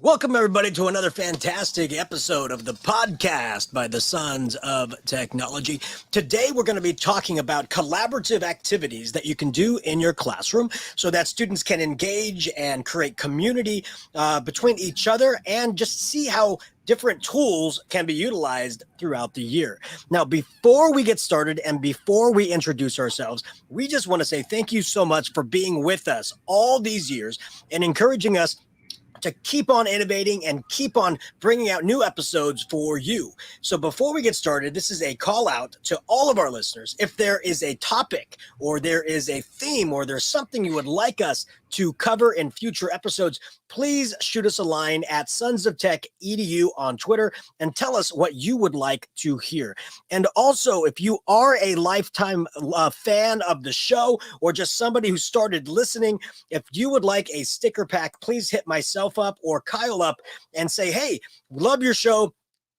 Welcome, everybody, to another fantastic episode of the podcast by the Sons of Technology. Today, we're going to be talking about collaborative activities that you can do in your classroom so that students can engage and create community between each other and just see how different tools can be utilized throughout the year. Now, before we get started and before we introduce ourselves, we just want to say thank you so much for being with us all these years and encouraging us to keep on innovating and keep on bringing out new episodes for you. So before we get started, this is a call out to all of our listeners. If there is a topic or there is a theme or there's something you would like us to cover in future episodes, please shoot us a line at sonsoftech.edu on Twitter and tell us what you would like to hear. And also, if you are a lifetime fan of the show or just somebody who started listening, if you would like a sticker pack, please hit myself up or Kyle up and say, hey, love your show.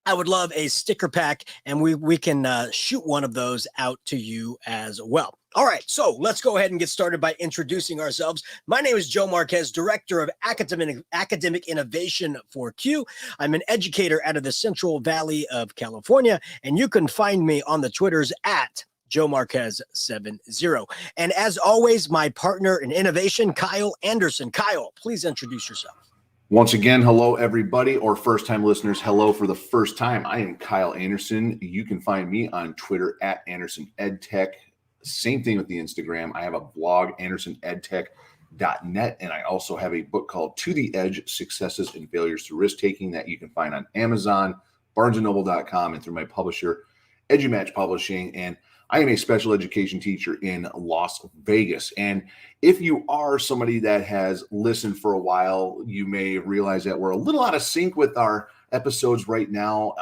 I would love a sticker pack, and we can shoot one of those out to you as well. All right, so let's go ahead and get started by introducing ourselves. My name is Joe Marquez, Director of Academic Innovation for Q. I'm an educator out of the Central Valley of California, and you can find me on the Twitters at Joe Marquez 70. And as always, my partner in innovation, Kyle Anderson. Kyle, please introduce yourself. Once again, hello, everybody, or first-time listeners, hello for the first time. I am Kyle Anderson. You can find me on Twitter at AndersonEdTech. Same thing with the Instagram. I have a blog, AndersonEdTech.net, and I also have a book called To the Edge, Successes and Failures Through Risk-Taking that you can find on Amazon, BarnesandNoble.com, and through my publisher, EduMatch Publishing. And I am a special education teacher in Las Vegas. And if you are somebody that has listened for a while, you may realize that we're a little out of sync with our episodes right now.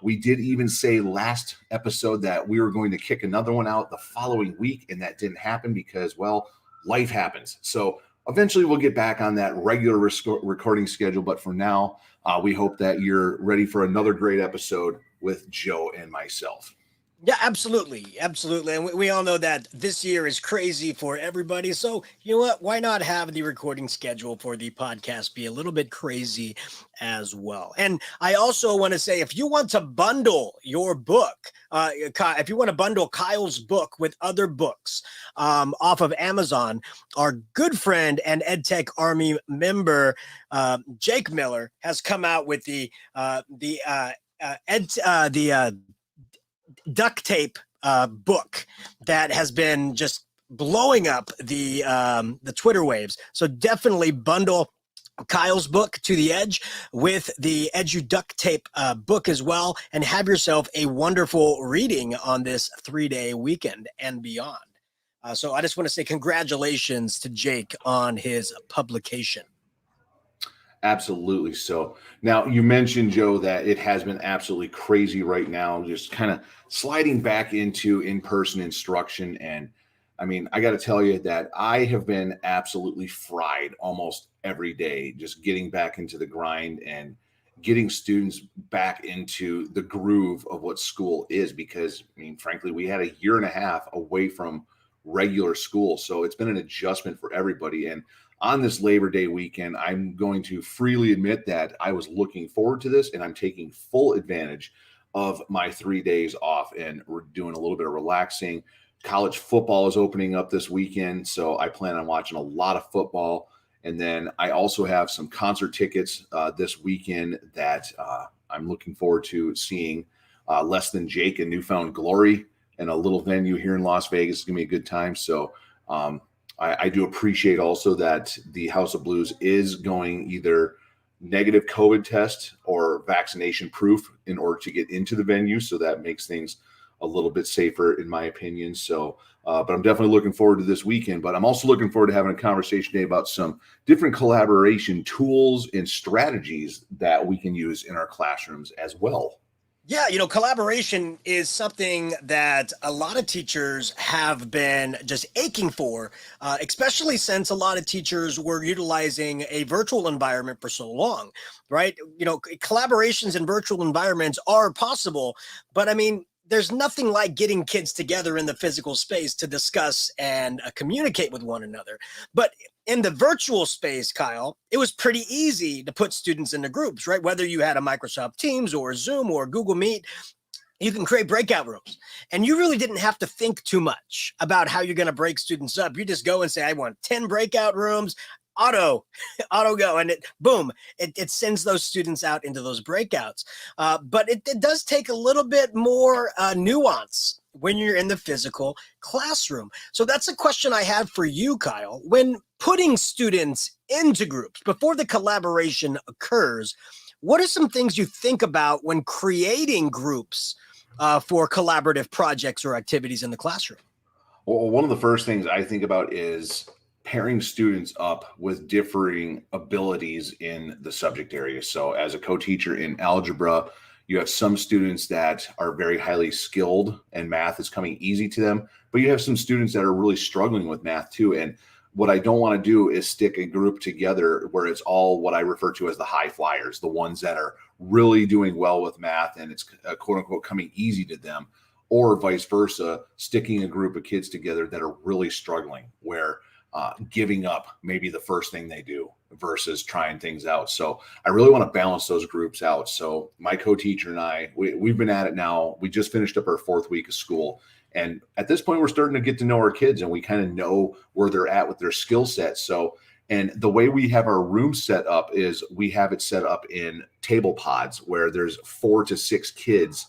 We did even say last episode that we were going to kick another one out the following week, and that didn't happen because, well, life happens. So eventually we'll get back on that regular recording schedule. But for now, we hope that you're ready for another great episode with Joe and myself. Yeah, absolutely. Absolutely. And we all know that this year is crazy for everybody. So, you know what? Why not have the recording schedule for the podcast be a little bit crazy as well? And I also want to say, if you want to bundle your book, if you want to bundle Kyle's book with other books off of Amazon, our good friend and EdTech Army member, Jake Miller, has come out with the duct tape book that has been just blowing up the Twitter waves. So definitely bundle Kyle's book To the Edge with the Edu duct tape book as well, and have yourself a wonderful reading on this 3-day weekend and beyond. So I just want to say congratulations to Jake on his publication. Absolutely. So now you mentioned, Joe, that it has been absolutely crazy right now, just kind of sliding back into in-person instruction. And I mean, I got to tell you that I have been absolutely fried almost every day, just getting back into the grind and getting students back into the groove of what school is, because I mean, frankly, we had a year and a half away from regular school. So it's been an adjustment for everybody. And on this Labor Day weekend, I'm going to freely admit that I was looking forward to this, and I'm taking full advantage of my 3 days off, and we're doing a little bit of relaxing. College football is opening up this weekend, so I plan on watching a lot of football. And then I also have some concert tickets this weekend that I'm looking forward to seeing. Less Than Jake and Newfound Glory in a little venue here in Las Vegas. It's going to be a good time. So I do appreciate also that the House of Blues is going either negative COVID test or vaccination proof in order to get into the venue. So that makes things a little bit safer, in my opinion. So, but I'm definitely looking forward to this weekend. But I'm also looking forward to having a conversation today about some different collaboration tools and strategies that we can use in our classrooms as well. Yeah, collaboration is something that a lot of teachers have been just aching for, especially since a lot of teachers were utilizing a virtual environment for so long, right? Collaborations in virtual environments are possible, but I mean, there's nothing like getting kids together in the physical space to discuss and communicate with one another. But in the virtual space, Kyle, it was pretty easy to put students into groups, right? Whether you had a Microsoft Teams or Zoom or Google Meet, you can create breakout rooms, and you really didn't have to think too much about how you're going to break students up. You just go and say, I want 10 breakout rooms, auto go, and it sends those students out into those breakouts. But it does take a little bit more nuance when you're in the physical classroom. So that's a question I had for you, Kyle. When putting students into groups before the collaboration occurs, what are some things you think about when creating groups for collaborative projects or activities in the classroom? Well, one of the first things I think about is pairing students up with differing abilities in the subject area. So as a co-teacher in algebra, you have some students that are very highly skilled and math is coming easy to them, but you have some students that are really struggling with math too. And what I don't want to do is stick a group together where it's all what I refer to as the high flyers, the ones that are really doing well with math and it's quote unquote coming easy to them, or vice versa, sticking a group of kids together that are really struggling, where giving up maybe the first thing they do versus trying things out. So I really want to balance those groups out. So my co-teacher and I, we've been at it now. We just finished up our 4th week of school. And at this point, we're starting to get to know our kids and we kind of know where they're at with their skill sets. So, and the way we have our room set up is we have it set up in table pods where there's 4 to 6 kids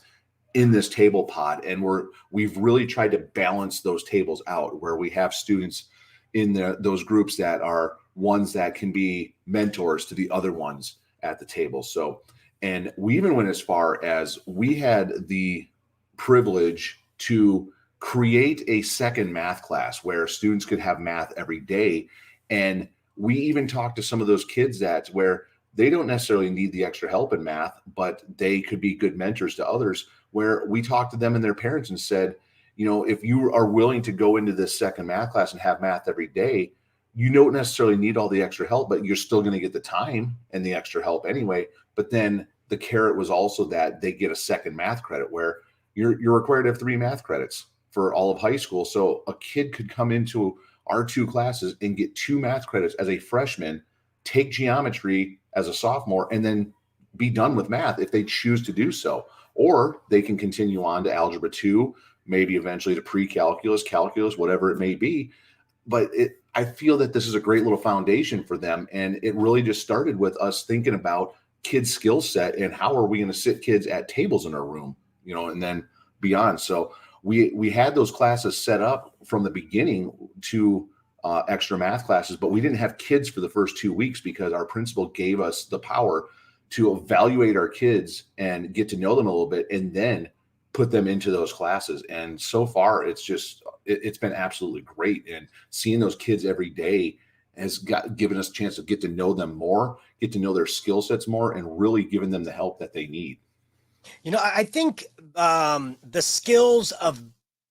in this table pod. And we've really tried to balance those tables out where we have students in those groups that are ones that can be mentors to the other ones at the table. So, and we even went as far as we had the privilege to create a second math class where students could have math every day. And we even talked to some of those kids that where they don't necessarily need the extra help in math, but they could be good mentors to others, where we talked to them and their parents and said, you know, if you are willing to go into this second math class and have math every day, you don't necessarily need all the extra help, but you're still going to get the time and the extra help anyway. But then the carrot was also that they get a second math credit where you're required to have 3 math credits for all of high school. So a kid could come into our 2 classes and get 2 math credits as a freshman, take geometry as a sophomore, and then be done with math if they choose to do so. Or they can continue on to algebra 2, maybe eventually to pre-calculus, calculus, whatever it may be. But I feel that this is a great little foundation for them. And it really just started with us thinking about kids' skill set and how are we going to sit kids at tables in our room, you know, and then beyond. So we had those classes set up from the beginning to extra math classes, but we didn't have kids for the first 2 weeks because our principal gave us the power to evaluate our kids and get to know them a little bit and then put them into those classes. And so far it's been absolutely great. And seeing those kids every day has given us a chance to get to know them more, get to know their skill sets more, and really giving them the help that they need. You know, I think the skills of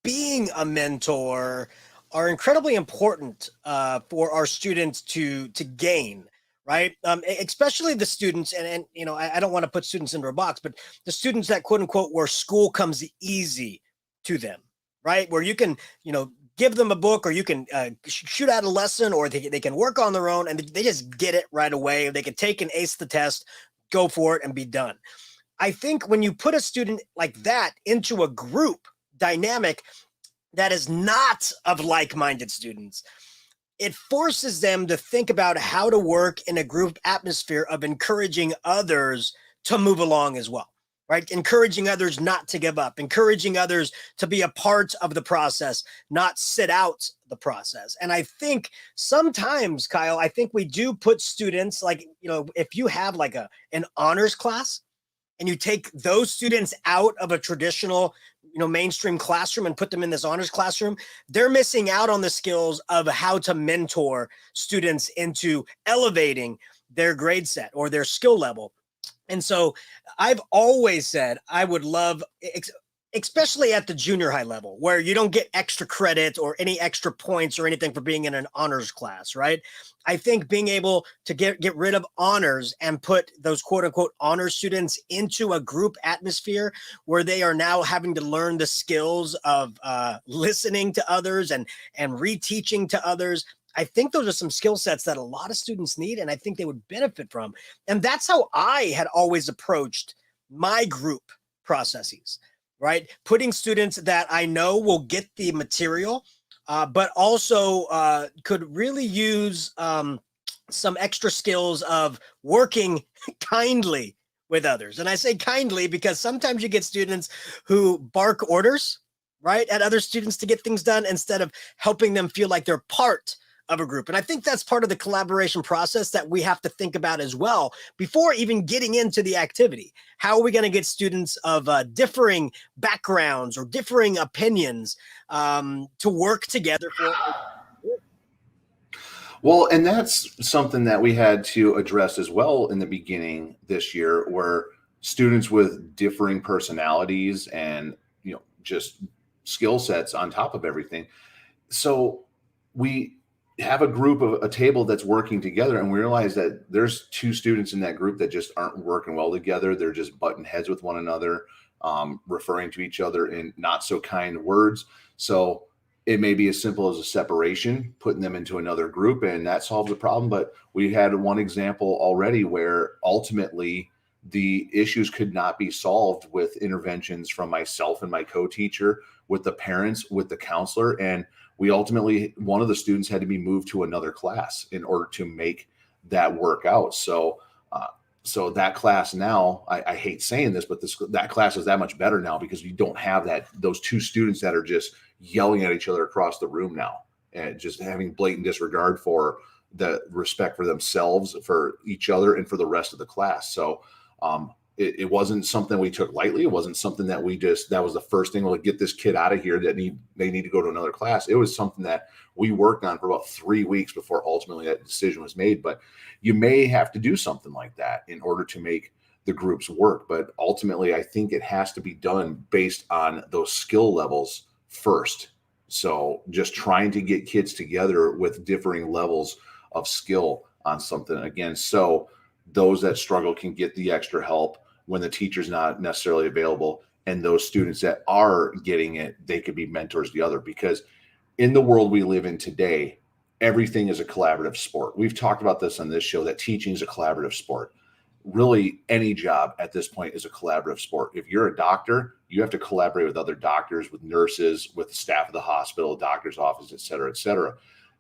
being a mentor are incredibly important for our students to gain, right? Especially the students, and you know, I don't want to put students into a box, but the students that quote unquote where school comes easy to them, right? Where you can, you know, give them a book or you can shoot out a lesson or they can work on their own and they just get it right away. They can take and ace the test, go for it and be done. I think when you put a student like that into a group dynamic that is not of like-minded students, it forces them to think about how to work in a group atmosphere of encouraging others to move along as well, right? Encouraging others not to give up, encouraging others to be a part of the process, not sit out the process. And I think sometimes, Kyle, I think we do put students like, you know, if you have like an honors class, and you take those students out of a traditional, you know, mainstream classroom and put them in this honors classroom, they're missing out on the skills of how to mentor students into elevating their grade set or their skill level. And so I've always said I would love, especially at the junior high level, where you don't get extra credit or any extra points or anything for being in an honors class, right? I think being able to get rid of honors and put those quote unquote honor students into a group atmosphere where they are now having to learn the skills of listening to others and reteaching to others. I think those are some skill sets that a lot of students need, and I think they would benefit from. And that's how I had always approached my group processes, right? Putting students that I know will get the material, but also could really use some extra skills of working kindly with others. And I say kindly because sometimes you get students who bark orders, right, at other students to get things done instead of helping them feel like they're part of a group. And I think that's part of the collaboration process that we have to think about as well before even getting into the activity. How are we going to get students of differing backgrounds or differing opinions to work together for? Well, and that's something that we had to address as well in the beginning this year, where students with differing personalities and, just skill sets on top of everything. So we have a table that's working together, and we realize that there's two students in that group that just aren't working well together. They're just butting heads with one another, referring to each other in not so kind words. So it may be as simple as a separation, putting them into another group, and that solves the problem. But we had one example already where ultimately the issues could not be solved with interventions from myself and my co-teacher, with the parents, with the counselor. And we ultimately, one of the students had to be moved to another class in order to make that work out. So that class now, I hate saying this, but that class is that much better now because you don't have those two students that are just yelling at each other across the room now, and just having blatant disregard for the respect for themselves, for each other, and for the rest of the class. So it wasn't something we took lightly. It wasn't something that that was the first thing, well, get this kid out of here, they need to go to another class. It was something that we worked on for about 3 weeks before ultimately that decision was made. But you may have to do something like that in order to make the groups work. But ultimately, I think it has to be done based on those skill levels first. So just trying to get kids together with differing levels of skill on something, again, so those that struggle can get the extra help when the teacher's not necessarily available, and those students that are getting it, they could be mentors to the other. Because in the world we live in today, everything is a collaborative sport. We've talked about this on this show, that teaching is a collaborative sport. Really, any job at this point is a collaborative sport. If you're a doctor, you have to collaborate with other doctors, with nurses, with the staff of the hospital, doctor's office, et cetera, et cetera.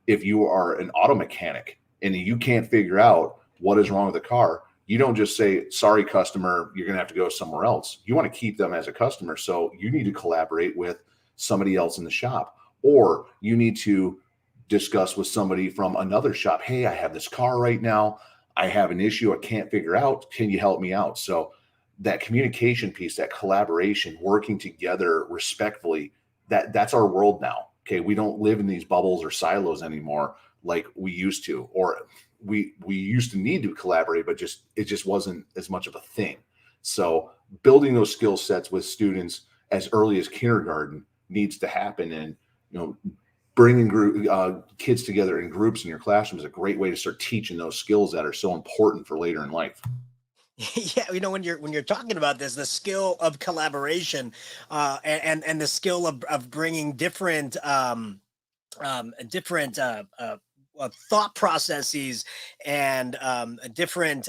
If you are an auto mechanic and you can't figure out what is wrong with the car, you don't just say, sorry, customer, you're going to have to go somewhere else. You want to keep them as a customer. So you need to collaborate with somebody else in the shop, or you need to discuss with somebody from another shop. Hey, I have this car right now. I have an issue I can't figure out. Can you help me out? So that communication piece, that collaboration, working together respectfully, that's our world now. Okay. We don't live in these bubbles or silos anymore like we used to, or we used to need to collaborate, but it just wasn't as much of a thing. So building those skill sets with students as early as kindergarten needs to happen. And, bringing kids together in groups in your classroom is a great way to start teaching those skills that are so important for later in life. Yeah, when you're talking about this, the skill of collaboration, and the skill of bringing different thought processes and different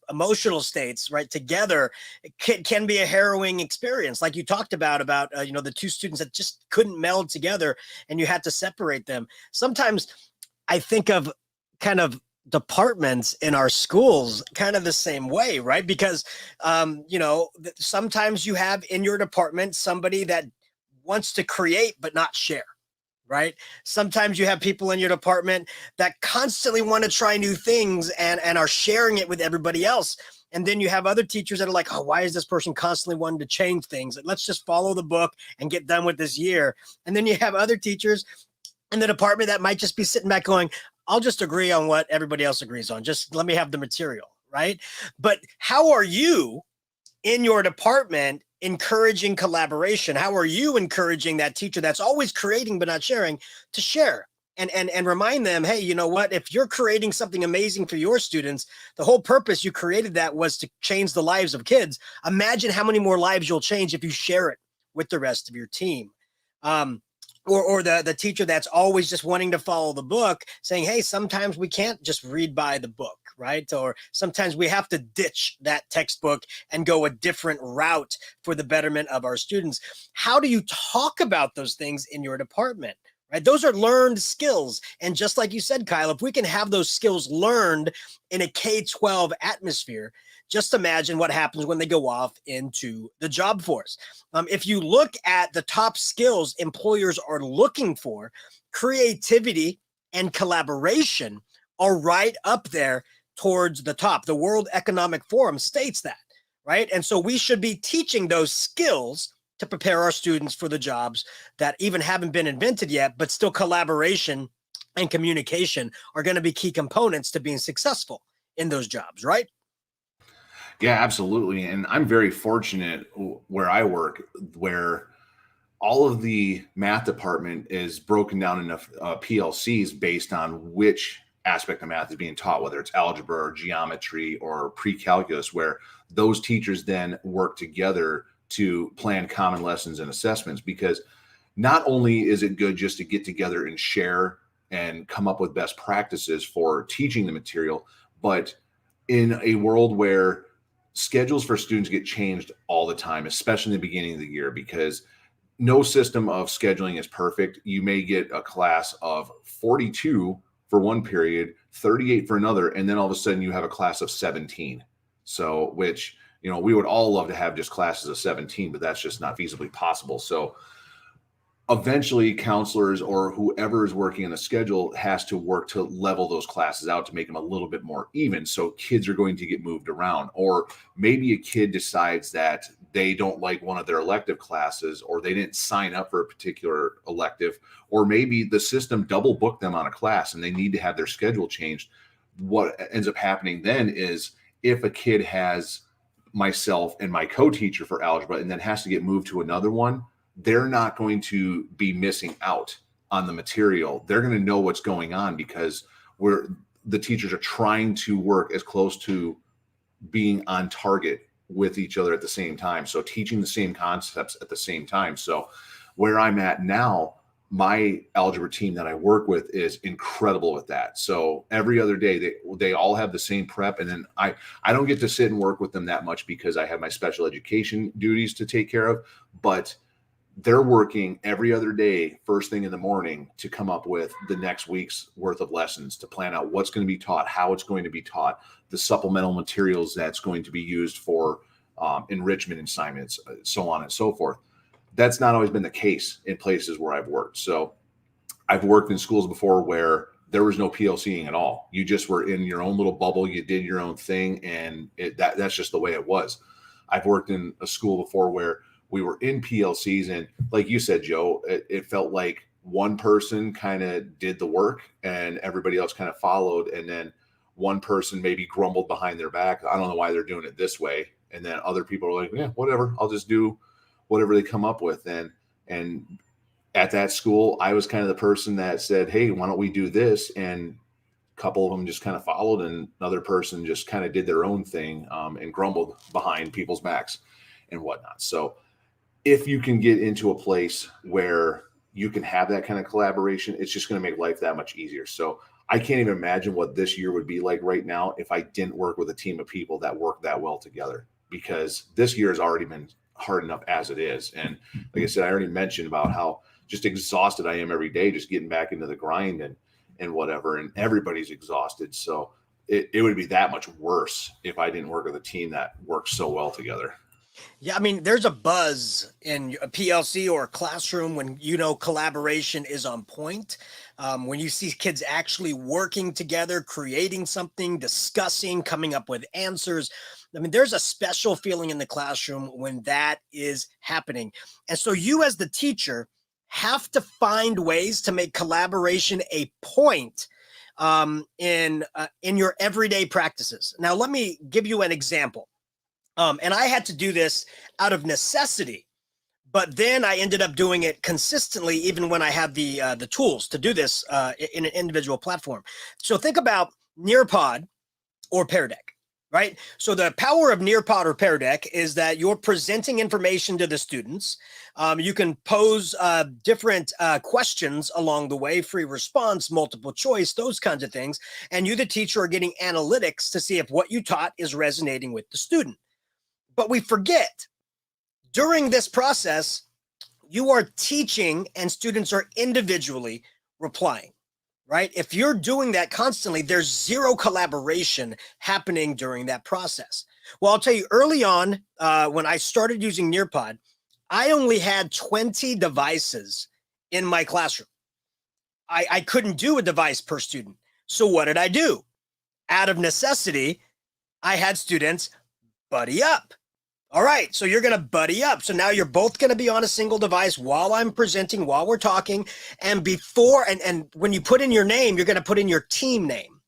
emotional states, right, together, can be a harrowing experience. Like you talked about the two students that just couldn't meld together, and you had to separate them. Sometimes I think of kind of departments in our schools kind of the same way, right? Because sometimes you have in your department somebody that wants to create but not share, right? Sometimes you have people in your department that constantly want to try new things and are sharing it with everybody else. And then you have other teachers that are like, oh, why is this person constantly wanting to change things? Let's just follow the book and get done with this year. And then you have other teachers in the department that might just be sitting back going, I'll just agree on what everybody else agrees on. Just let me have the material, right? But how are you in your department encouraging collaboration? How are you encouraging that teacher that's always creating but not sharing to share? And remind them, hey, you know what? If you're creating something amazing for your students, the whole purpose you created that was to change the lives of kids. Imagine how many more lives you'll change if you share it with the rest of your team. Or the teacher that's always just wanting to follow the book, saying, hey, sometimes we can't just read by the book, right? Or sometimes we have to ditch that textbook and go a different route for the betterment of our students. How do you talk about those things in your department? Right? Those are learned skills. And just like you said, Kyle, if we can have those skills learned in a K-12 atmosphere, just imagine what happens when they go off into the job force. If you look at the top skills employers are looking for, creativity and collaboration are right up there towards the top. The World Economic Forum states that, right? And so we should be teaching those skills to prepare our students for the jobs that even haven't been invented yet, but still collaboration and communication are going to be key components to being successful in those jobs, right? Yeah, absolutely. And I'm very fortunate where I work, where all of the math department is broken down into PLCs based on which aspect of math is being taught, whether it's algebra or geometry or pre-calculus, where those teachers then work together to plan common lessons and assessments. Because not only is it good just to get together and share and come up with best practices for teaching the material, but in a world where schedules for students get changed all the time, especially in the beginning of the year, because no system of scheduling is perfect. You may get a class of 42 for one period, 38 for another, and then all of a sudden you have a class of 17. So, which, we would all love to have just classes of 17, but that's just not feasibly possible. So eventually counselors or whoever is working on the schedule has to work to level those classes out to make them a little bit more even. So kids are going to get moved around, or maybe a kid decides that they don't like one of their elective classes, or they didn't sign up for a particular elective, or maybe the system double booked them on a class and they need to have their schedule changed. What ends up happening then is, if a kid has myself and my co-teacher for algebra and then has to get moved to another one, they're not going to be missing out on the material. They're going to know what's going on, because the teachers are trying to work as close to being on target with each other at the same time. So teaching the same concepts at the same time. So where I'm at now, my algebra team that I work with is incredible with that. So every other day they all have the same prep, and then I don't get to sit and work with them that much because I have my special education duties to take care of, but they're working every other day, first thing in the morning, to come up with the next week's worth of lessons, to plan out what's going to be taught, how it's going to be taught, the supplemental materials that's going to be used for enrichment assignments, so on and so forth. That's not always been the case in places where I've worked. So I've worked in schools before where there was no PLCing at all. You just were in your own little bubble. You did your own thing, and that's just the way it was. I've worked in a school before where we were in PLCs, and like you said, Joe, it felt like one person kind of did the work and everybody else kind of followed. And then one person maybe grumbled behind their back, I don't know why they're doing it this way. And then other people are like, yeah, whatever, I'll just do whatever they come up with. And at that school, I was kind of the person that said, hey, why don't we do this? And a couple of them just kind of followed, and another person just kind of did their own thing and grumbled behind people's backs and whatnot. So if you can get into a place where you can have that kind of collaboration, it's just going to make life that much easier. So I can't even imagine what this year would be like right now if I didn't work with a team of people that work that well together, because this year has already been hard enough as it is. And like I said, I already mentioned about how just exhausted I am every day, just getting back into the grind and whatever, and everybody's exhausted. So it would be that much worse if I didn't work with a team that works so well together. Yeah, I mean, there's a buzz in a PLC or a classroom when, collaboration is on point. When you see kids actually working together, creating something, discussing, coming up with answers. I mean, there's a special feeling in the classroom when that is happening. And so you as the teacher have to find ways to make collaboration a point in your everyday practices. Now, let me give you an example. And I had to do this out of necessity. But then I ended up doing it consistently, even when I had the tools to do this in an individual platform. So think about Nearpod or Pear Deck, right? So the power of Nearpod or Pear Deck is that you're presenting information to the students. You can pose different questions along the way, free response, multiple choice, those kinds of things. And you, the teacher, are getting analytics to see if what you taught is resonating with the student. But we forget during this process, you are teaching and students are individually replying, right? If you're doing that constantly, there's zero collaboration happening during that process. Well, I'll tell you, early on, when I started using Nearpod, I only had 20 devices in my classroom. I couldn't do a device per student. So what did I do? Out of necessity, I had students buddy up. All right, so you're going to buddy up. So now you're both going to be on a single device while I'm presenting, while we're talking. And before, and when you put in your name, you're going to put in your team name,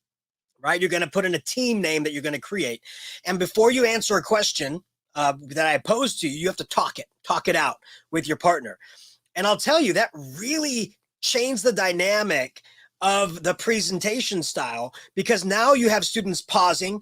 right? You're going to put in a team name that you're going to create. And before you answer a question that I pose to you, you have to talk it out with your partner. And I'll tell you, that really changed the dynamic of the presentation style, because now you have students pausing,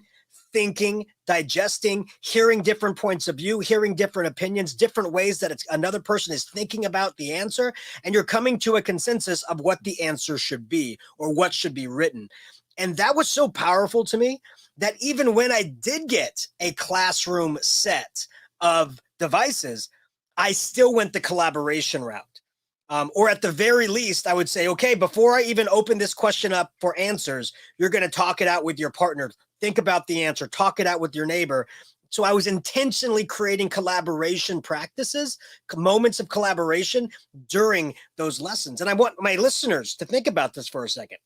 thinking, digesting, hearing different points of view, hearing different opinions, different ways that another person is thinking about the answer, and you're coming to a consensus of what the answer should be or what should be written. And that was so powerful to me that even when I did get a classroom set of devices, I still went the collaboration route. Or at the very least, I would say, okay, before I even open this question up for answers, you're going to talk it out with your partner. Think about the answer, talk it out with your neighbor. So I was intentionally creating collaboration practices, moments of collaboration during those lessons. And I want my listeners to think about this for a second.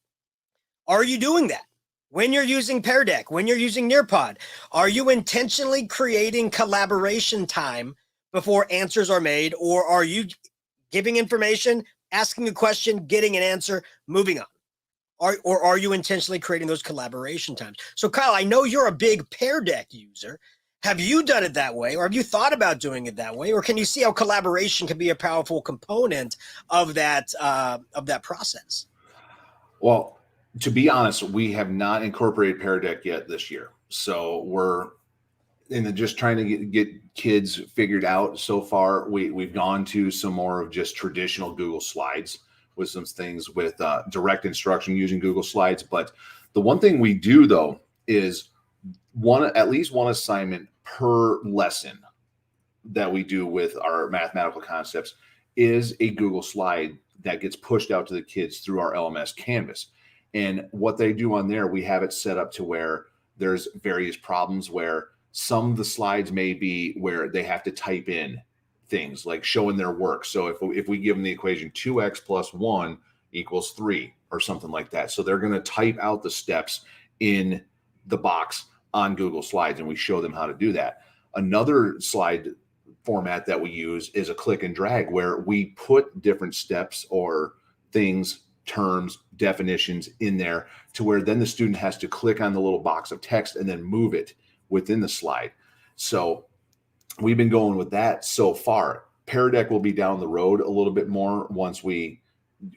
Are you doing that? When you're using Pear Deck, when you're using Nearpod, are you intentionally creating collaboration time before answers are made? Or are you giving information, asking a question, getting an answer, moving on? Or are you intentionally creating those collaboration times? So Kyle, I know you're a big Pear Deck user. Have you done it that way, or have you thought about doing it that way? Or can you see how collaboration can be a powerful component of that process? Well, to be honest, we have not incorporated Pear Deck yet this year. So we're just trying to get kids figured out. So far, we've gone to some more of just traditional Google Slides with some things with direct instruction using Google Slides. But the one thing we do though is at least one assignment per lesson that we do with our mathematical concepts is a Google Slide that gets pushed out to the kids through our LMS Canvas. And what they do on there, we have it set up to where there's various problems where some of the slides may be where they have to type in things like showing their work. So if we give them the equation 2x plus 1 equals 3 or something like that. So they're going to type out the steps in the box on Google Slides, and we show them how to do that. Another slide format that we use is a click and drag, where we put different steps or things, terms, definitions in there to where then the student has to click on the little box of text and then move it within the slide. So we've been going with that so far. Pear Deck will be down the road a little bit more once we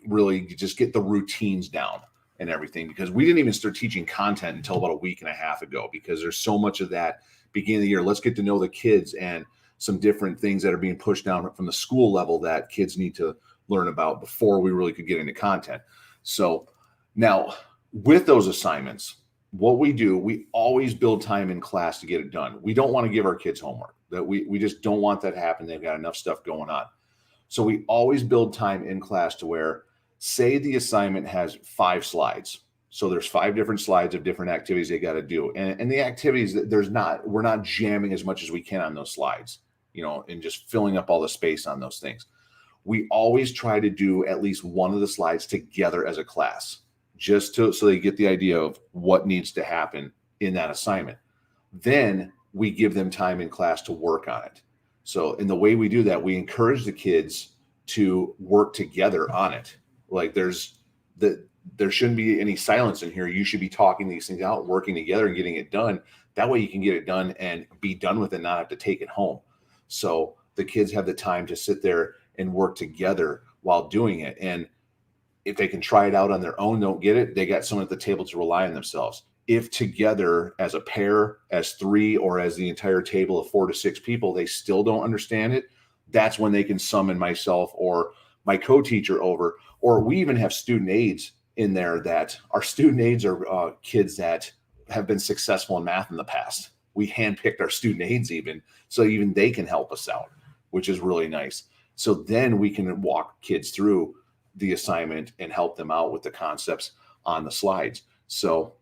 really just get the routines down and everything, because we didn't even start teaching content until about a week and a half ago, because there's so much of that beginning of the year. Let's get to know the kids and some different things that are being pushed down from the school level that kids need to learn about before we really could get into content. So now with those assignments, what we do, we always build time in class to get it done. We don't want to give our kids homework. That we just don't want that to happen. They've got enough stuff going on. So we always build time in class to where, say the assignment has 5 slides. So there's 5 different slides of different activities they got to do. And the activities, we're not jamming as much as we can on those slides, and just filling up all the space on those things. We always try to do at least one of the slides together as a class, so they get the idea of what needs to happen in that assignment. Then we give them time in class to work on it. So in the way we do that, we encourage the kids to work together on it. Like there's there shouldn't be any silence in here. You should be talking these things out, working together and getting it done. That way you can get it done and be done with it, not have to take it home. So the kids have the time to sit there and work together while doing it. And if they can try it out on their own, don't get it, they got someone at the table to rely on themselves. If together as a pair, as three, or as the entire table of 4 to 6 people, they still don't understand it, that's when they can summon myself or my co-teacher over. Or we even have student aides in there that our student aides are kids that have been successful in math in the past. We handpicked our student aides even, so even they can help us out, which is really nice. So then we can walk kids through the assignment and help them out with the concepts on the slides. So,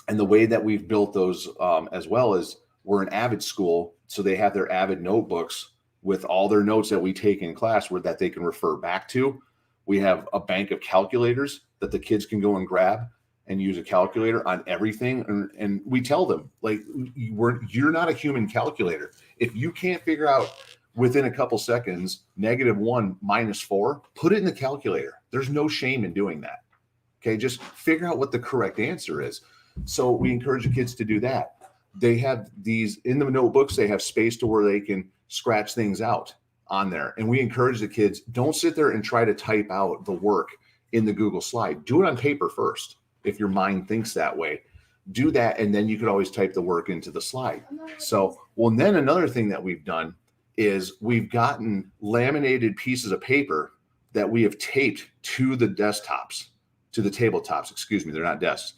and the way that we've built those as well is we're an Avid school, so they have their Avid notebooks with all their notes that we take in class where that they can refer back to. We have a bank of calculators that the kids can go and grab and use a calculator on everything. And we tell them, like, you're not a human calculator. If you can't figure out within a couple seconds, -1 -4, put it in the calculator. There's no shame in doing that. Okay, just figure out what the correct answer is. So we encourage the kids to do that. They have these in the notebooks, they have space to where they can scratch things out on there. And we encourage the kids, don't sit there and try to type out the work in the Google slide. Do it on paper first. If your mind thinks that way, do that. And then you could always type the work into the slide. So, well, and then another thing that we've done is we've gotten laminated pieces of paper that we have taped to the desktops, to the tabletops, excuse me, they're not desks.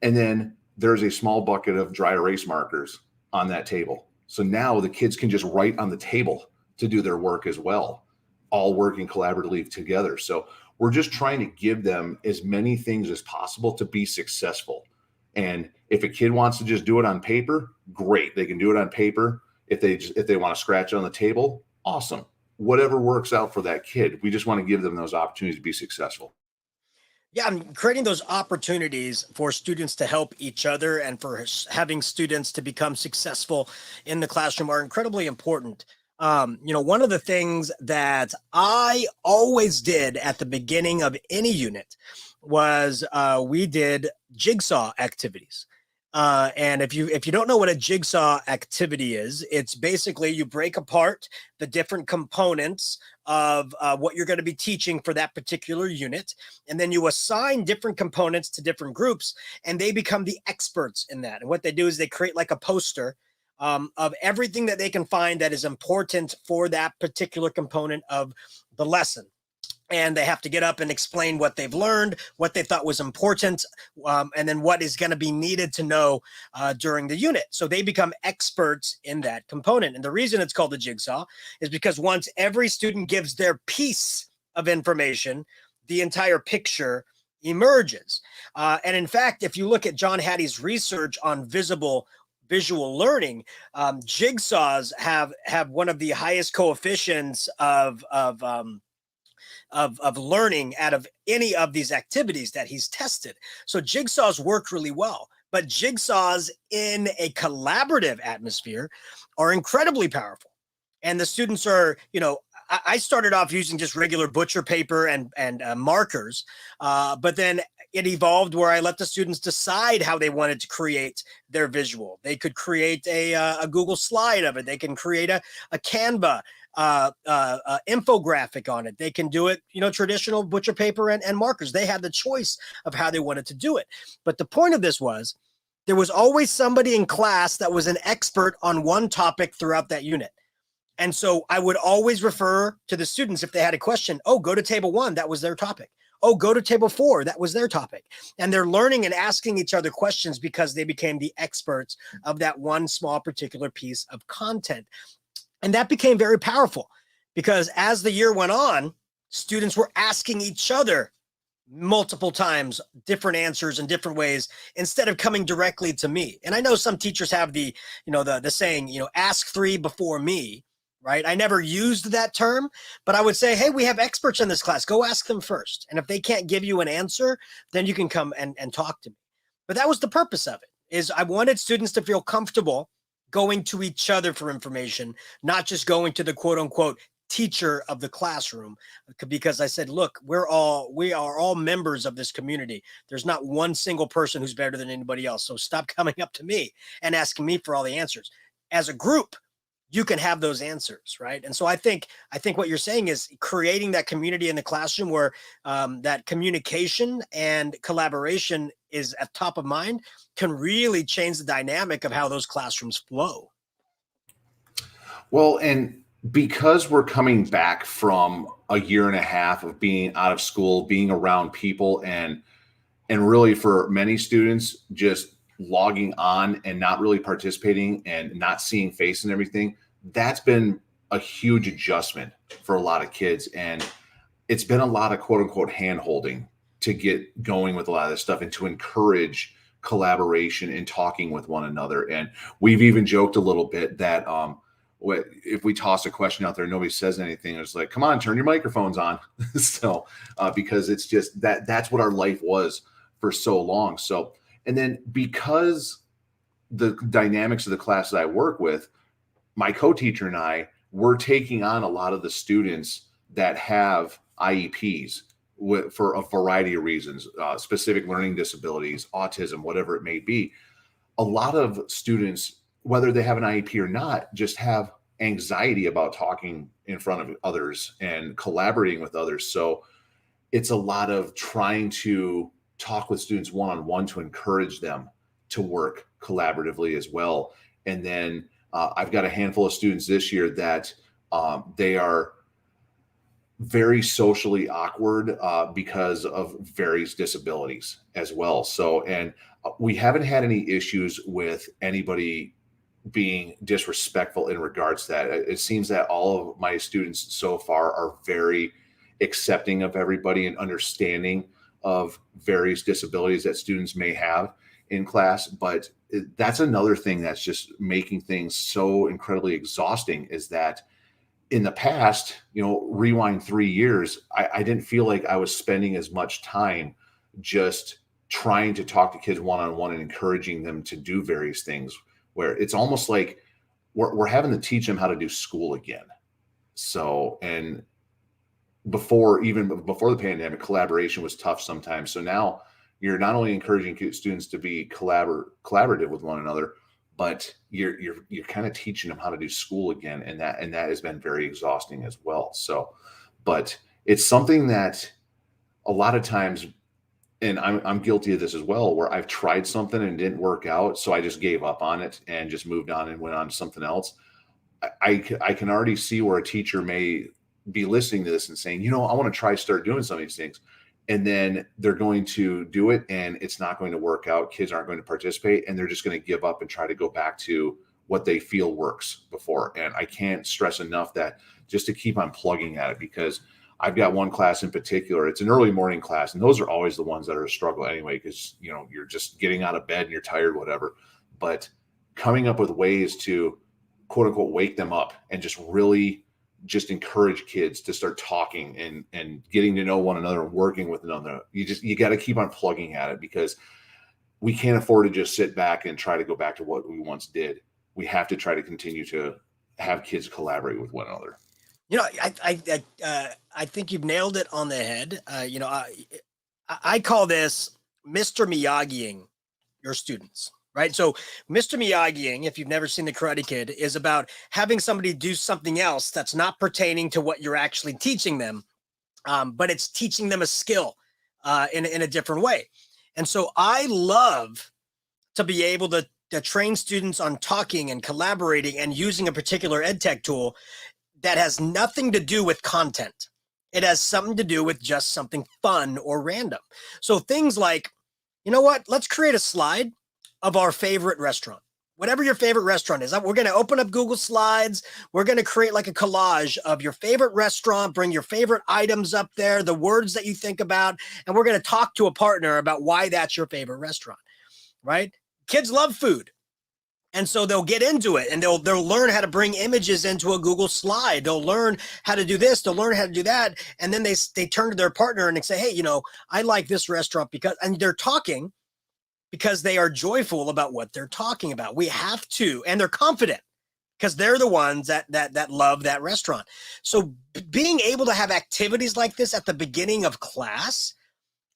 And then there's a small bucket of dry erase markers on that table. So now the kids can just write on the table to do their work as well, all working collaboratively together. So we're just trying to give them as many things as possible to be successful. And if a kid wants to just do it on paper, great. They can do it on paper. If they want to scratch it on the table, awesome. Whatever works out for that kid. We just want to give them those opportunities to be successful. Yeah, and creating those opportunities for students to help each other and for having students to become successful in the classroom are incredibly important. One of the things that I always did at the beginning of any unit was we did jigsaw activities. And if you don't know what a jigsaw activity is, it's basically you break apart the different components of what you're going to be teaching for that particular unit, and then you assign different components to different groups, and they become the experts in that. And what they do is they create like a poster of everything that they can find that is important for that particular component of the lesson. And they have to get up and explain what they've learned, what they thought was important, and then what is going to be needed to know during the unit. So they become experts in that component. And the reason it's called the jigsaw is because once every student gives their piece of information, the entire picture emerges. And in fact, if you look at John Hattie's research on visual learning, jigsaws have one of the highest coefficients of learning out of any of these activities that he's tested. So jigsaws work really well, but jigsaws in a collaborative atmosphere are incredibly powerful. And the students are, I started off using just regular butcher paper and markers, but then it evolved where I let the students decide how they wanted to create their visual. They could create a Google slide of it. They can create a Canva infographic on it. They can do it, traditional butcher paper and markers. They had the choice of how they wanted to do it. But the point of this was there was always somebody in class that was an expert on one topic throughout that unit. And so I would always refer to the students if they had a question. Oh, go to table 1. That was their topic. Oh, go to table 4. That was their topic. And they're learning and asking each other questions because they became the experts of that one small particular piece of content. And that became very powerful because as the year went on, students were asking each other multiple times different answers in different ways instead of coming directly to me. And I know some teachers have the saying, ask 3 before me, right? I never used that term, but I would say, hey, we have experts in this class. Go ask them first. And if they can't give you an answer, then you can come and talk to me. But that was the purpose of it, is I wanted students to feel comfortable going to each other for information, not just going to the quote unquote teacher of the classroom, because I said, look, we are all members of this community. There's not one single person who's better than anybody else. So stop coming up to me and asking me for all the answers. As a group, you can have those answers, right? And so I think what you're saying is creating that community in the classroom where that communication and collaboration is at top of mind can really change the dynamic of how those classrooms flow. Well, and because we're coming back from a year and a half of being out of school, being around people, and really for many students just logging on and not really participating and not seeing face and everything, that's been a huge adjustment for a lot of kids. And it's been a lot of quote unquote hand holding to get going with a lot of this stuff and to encourage collaboration and talking with one another. And we've even joked a little bit that if we toss a question out there, nobody says anything, it's like, come on, turn your microphones on. So because it's just that's what our life was for so long. So, and then because the dynamics of the classes I work with, my co-teacher and I, we're taking on a lot of the students that have IEPs for a variety of reasons, specific learning disabilities, autism, whatever it may be. A lot of students, whether they have an IEP or not, just have anxiety about talking in front of others and collaborating with others. So it's a lot of trying to talk with students one-on-one to encourage them to work collaboratively as well. And then I've got a handful of students this year that they are very socially awkward because of various disabilities as well. So, and we haven't had any issues with anybody being disrespectful in regards to that. It seems that all of my students so far are very accepting of everybody and understanding of various disabilities that students may have in class. But that's another thing that's just making things so incredibly exhausting, is that in the past, rewind 3 years, I didn't feel like I was spending as much time just trying to talk to kids one-on-one and encouraging them to do various things, where it's almost like we're having to teach them how to do school again. So, and even before the pandemic, collaboration was tough sometimes. So now you're not only encouraging students to be collaborative with one another, but you're kind of teaching them how to do school again. And that has been very exhausting as well. So, but it's something that a lot of times, and I'm guilty of this as well, where I've tried something and it didn't work out. So I just gave up on it and just moved on and went on to something else. I can already see where a teacher may be listening to this and saying, I want to start doing some of these things. And then they're going to do it and it's not going to work out. Kids aren't going to participate and they're just going to give up and try to go back to what they feel works before. And I can't stress enough that just to keep on plugging at it, because I've got one class in particular. It's an early morning class, and those are always the ones that are a struggle anyway, because you're just getting out of bed and you're tired, whatever. But coming up with ways to quote unquote wake them up and just really just encourage kids to start talking and getting to know one another and working with one another. You got to keep on plugging at it, because we can't afford to just sit back and try to go back to what we once did. We have to try to continue to have kids collaborate with one another. I think you've nailed it on the head. I call this Mr. Miyagiing your students, right? So Mr. Miyagiing, if you've never seen The Karate Kid, is about having somebody do something else that's not pertaining to what you're actually teaching them, but it's teaching them a skill in a different way. And so I love to be able to train students on talking and collaborating and using a particular ed tech tool that has nothing to do with content. It has something to do with just something fun or random. So things like, let's create a slide of our favorite restaurant. Whatever your favorite restaurant is, we're going to open up Google Slides. We're going to create like a collage of your favorite restaurant, bring your favorite items up there, the words that you think about, and we're going to talk to a partner about why that's your favorite restaurant, right? Kids love food. And so they'll get into it and they'll learn how to bring images into a Google slide. They'll learn how to do this. They'll learn how to do that. And then they turn to their partner and they say, hey, I like this restaurant and they're talking because they are joyful about what they're talking about. We have to, and they're confident. because they're the ones that love that restaurant. So being able to have activities like this at the beginning of class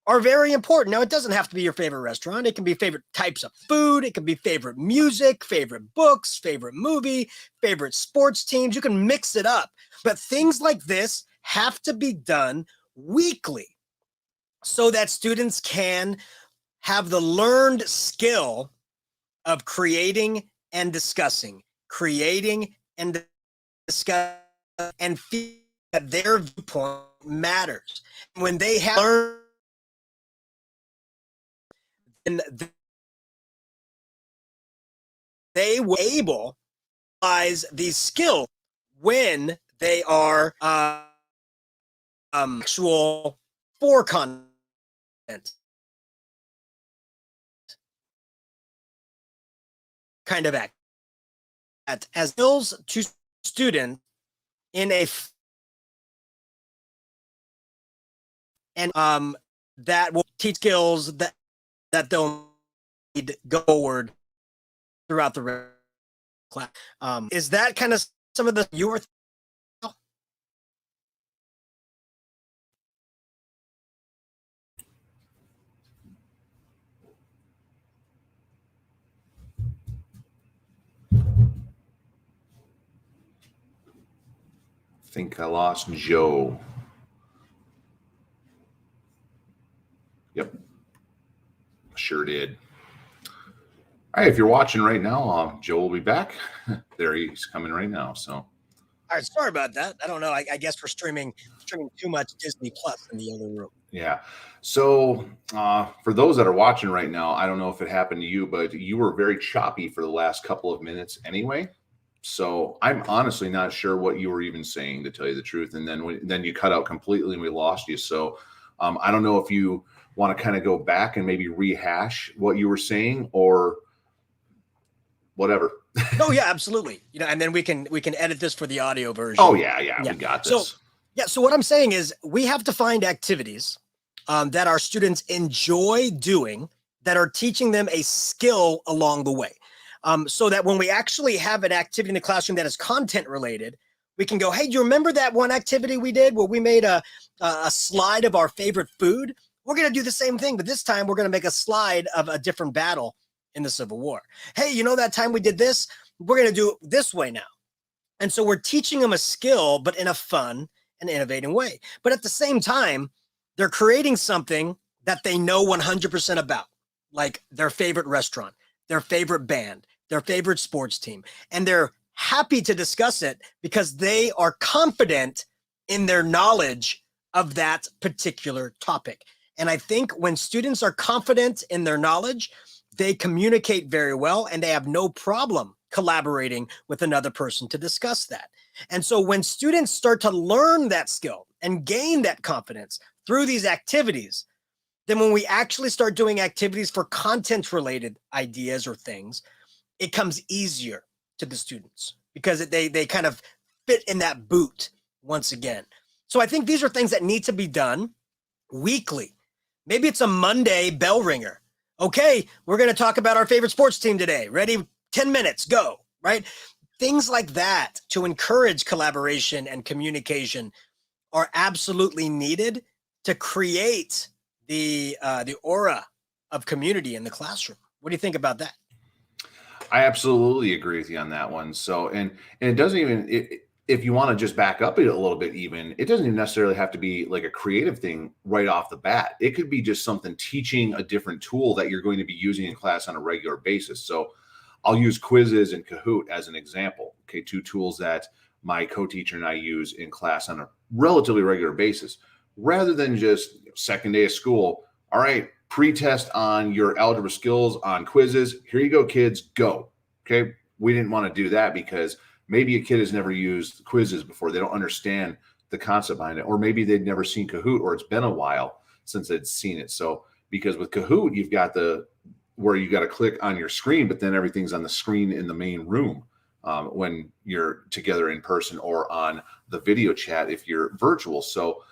are very important. Now, it doesn't have to be your favorite restaurant. It can be favorite types of food. It can be favorite music, favorite books, favorite movie, favorite sports teams. You can mix it up. But things like this have to be done weekly so that students can have the learned skill of creating and discussing, and feel that their viewpoint matters. When they have learned, then they were able to utilize these skills when they are actual for content. Kind of act as skills to students in a and that will teach skills that they'll need go forward throughout the class. Is that kind of some of the you were Think I lost Joe. Yep, sure did. All right, if you're watching right now, Joe will be back. There, he's coming right now. So, all right? Sorry about that. I don't know. I guess we're streaming too much Disney Plus in the other room. yeah. So, for those that are watching right now, I don't know if it happened to you, but you were very choppy for the last couple of minutes anyway. So I'm honestly not sure what you were even saying, to tell you the truth. And then you cut out completely and we lost you. So I don't know if you want to kind of go back and maybe rehash what you were saying or whatever. Oh yeah, absolutely. And then we can edit this for the audio version. Oh yeah, we got this. So what I'm saying is we have to find activities that our students enjoy doing that are teaching them a skill along the way. So that when we actually have an activity in the classroom that is content related, we can go, hey, do you remember that one activity we did where we made a slide of our favorite food? We're going to do the same thing, but this time we're going to make a slide of a different battle in the Civil War. Hey, that time we did this? We're going to do it this way now. And so we're teaching them a skill, but in a fun and innovative way. But at the same time, they're creating something that they know 100% about, like their favorite restaurant, their favorite band, their favorite sports team. And they're happy to discuss it because they are confident in their knowledge of that particular topic. And I think when students are confident in their knowledge, they communicate very well and they have no problem collaborating with another person to discuss that. And so when students start to learn that skill and gain that confidence through these activities, then when we actually start doing activities for content related ideas or things, it comes easier to the students because they kind of fit in that boot once again. So I think these are things that need to be done weekly. Maybe it's a Monday bell ringer. Okay, we're going to talk about our favorite sports team today. Ready? 10 minutes, go, right? Things like that to encourage collaboration and communication are absolutely needed to create the aura of community in the classroom. What do you think about that? I absolutely agree with you on that one. So, and it doesn't even, if you want to just back up it a little bit, even, it doesn't even necessarily have to be like a creative thing right off the bat. It could be just something teaching a different tool that you're going to be using in class on a regular basis. So I'll use quizzes and Kahoot as an example. Okay. Two tools that my co-teacher and I use in class on a relatively regular basis, rather than just second day of school. All right, pre-test on your algebra skills on quizzes. Here you go, kids, go. Okay. We didn't want to do that because maybe a kid has never used quizzes before. They don't understand the concept behind it. Or maybe they'd never seen Kahoot, or it's been a while since they'd seen it. So because with Kahoot, you've got where you got to click on your screen, but then everything's on the screen in the main room when you're together in person, or on the video chat if you're virtual. So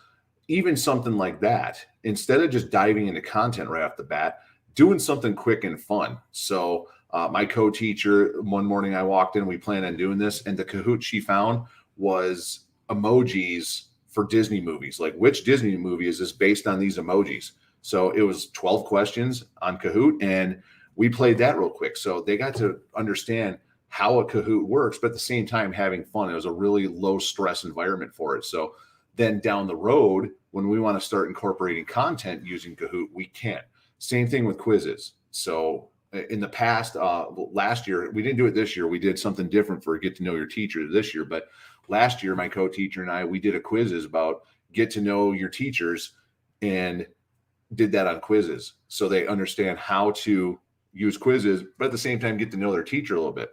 even something like that, instead of just diving into content right off the bat, doing something quick and fun. So my co-teacher, one morning I walked in, we planned on doing this, and the Kahoot she found was emojis for Disney movies. Like, which Disney movie is this based on these emojis? So it was 12 questions on Kahoot, and we played that real quick. So they got to understand how a Kahoot works, but at the same time having fun. It was a really low stress environment for it. So then down the road, when we want to start incorporating content using Kahoot, we can. Same thing with quizzes. So in the past, last year, we didn't do it this year. We did something different for Get to Know Your Teacher this year. But last year, my co-teacher and I, we did a quizzes about get to know your teachers, and did that on quizzes. So they understand how to use quizzes, but at the same time, get to know their teacher a little bit.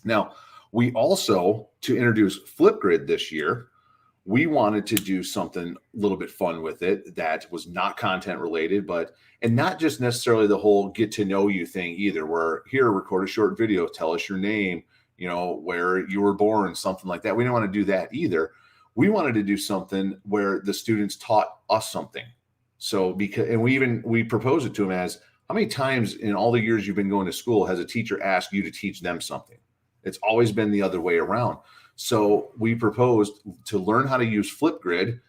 Now, we also, to introduce Flipgrid this year, we wanted to do something a little bit fun with it that was not content related, and not just necessarily the whole get to know you thing either, where here, record a short video, tell us your name, where you were born, something like that. We didn't want to do that either. We wanted to do something where the students taught us something. So we proposed it to them as, how many times in all the years you've been going to school has a teacher asked you to teach them something? It's always been the other way around. So we proposed to learn how to use Flipgrid,